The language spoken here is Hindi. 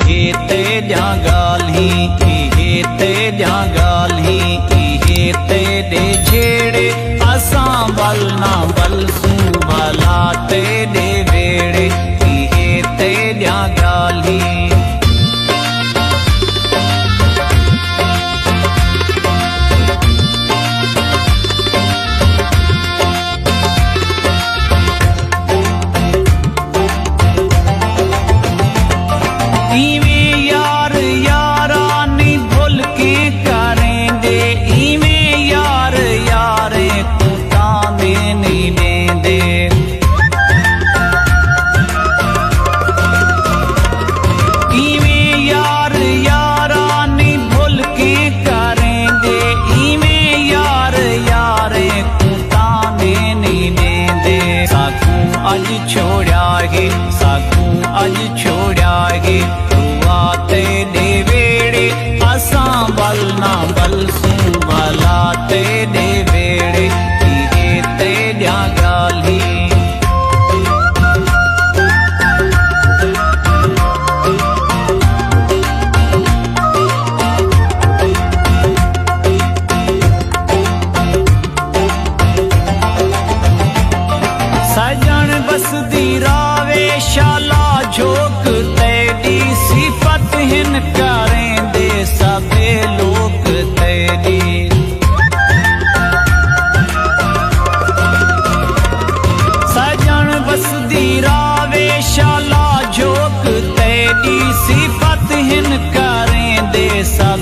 इहे तेरियां गाल्हीं, इहे तेरियां गाल्हीं, इहे तेरे जेड़े असां बल ना बलसूं भला तेरे वेड़े, इहे तेरियां गाल्हीं। इवें यार यारा नी भुल के करेंदे, इवें यार यारे तू ताने नहीं देंदे। इवें यार यारा नी भुल के करेंदे, इवें यार यारे तू ताने नहीं देंदे। साकू अज छोड़ा है, साकू अज छोड़ा है, तेरे वेड़े असां बल ना बलसूं भला तेरे वेड़े, इहे तेरियां गाल्हीं। सजन बसदी रावे शाला झोक तेरी, सिफत हिन करेंदे सबे लोग तेरी। सजन बसदी रावे शाला झोक तेरी, सिफत हिन करेंदे सब